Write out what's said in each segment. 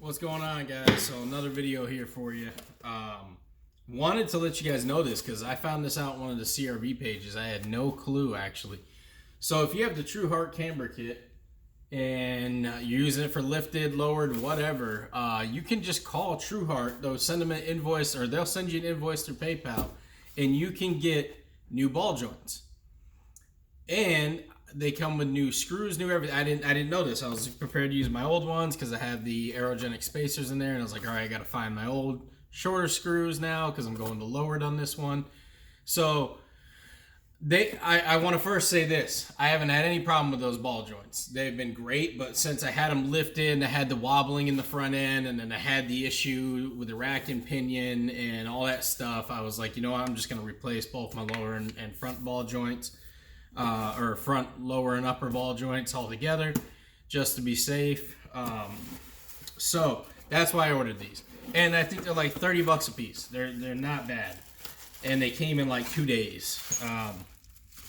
What's going on, guys? So another video here for you. Wanted to let you guys know this because I found this out on one of the CRV pages. I had no clue, actually. So if you have the Truheart camber kit and you're using it for lifted, lowered, whatever, you can just call Truheart. They'll send them an invoice, or they'll send you an invoice through PayPal, and you can get new ball joints. And they come with new screws, new everything. I didn't know this. I was prepared to use my old ones because I had the aerogenic spacers in there, and I was like, all right, I got to find my old shorter screws now because I'm going to lowered on this one. So I want to first say this: I haven't had any problem with those ball joints. They've been great, but since I had them lifted and I had the wobbling in the front end, and then I had the issue with the rack and pinion and all that stuff, I was like, you know what, I'm just going to replace both my lower and front ball joints. Or front, lower, and upper ball joints all together, just to be safe. So that's why I ordered these, and I think they're like 30 bucks a piece. They're not bad, and they came in like 2 days.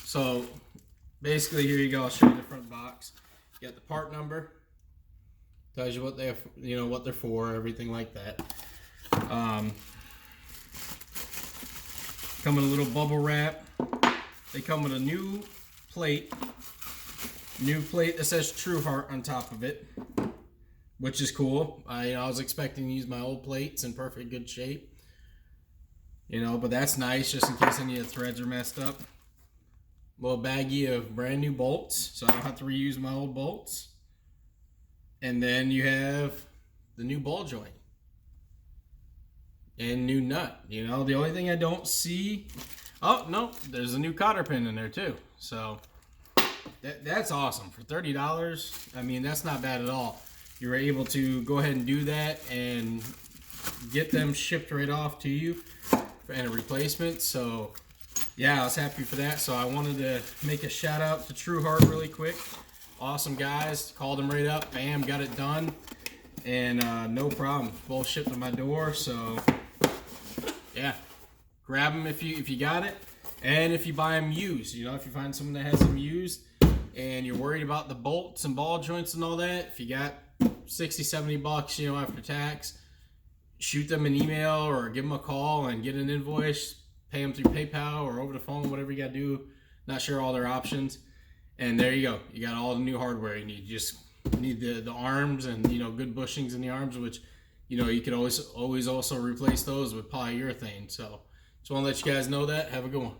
So basically, here you go. I'll show you the front box. You got the part number, tells you what they, what they're for, everything like that. Come in a little bubble wrap. They come with a new plate that says Truheart on top of it, which is cool. I was expecting to use my old plates in perfect good shape, but that's nice just in case any of the threads are messed up. Little baggie of brand new bolts, so I don't have to reuse my old bolts. And then you have the new ball joint and new nut. The only thing I don't see. Oh, no, there's a new cotter pin in there too. So that's awesome. For $30, I mean, that's not bad at all. You're able to go ahead and do that and get them shipped right off to you and a replacement. So yeah, I was happy for that. So I wanted to make a shout out to Truheart really quick. Awesome guys. Called them right up. Bam, got it done. And no problem. Both shipped to my door. So yeah. Grab them if you got it, and if you buy them used. If you find someone that has them used and you're worried about the bolts and ball joints and all that, if you got 60, 70 bucks, after tax, shoot them an email or give them a call and get an invoice, pay them through PayPal or over the phone, whatever you got to do. Not sure all their options. And there you go. You got all the new hardware you need. You just need the arms and, good bushings in the arms, which, you could always also replace those with polyurethane. So just want to let you guys know that. Have a good one.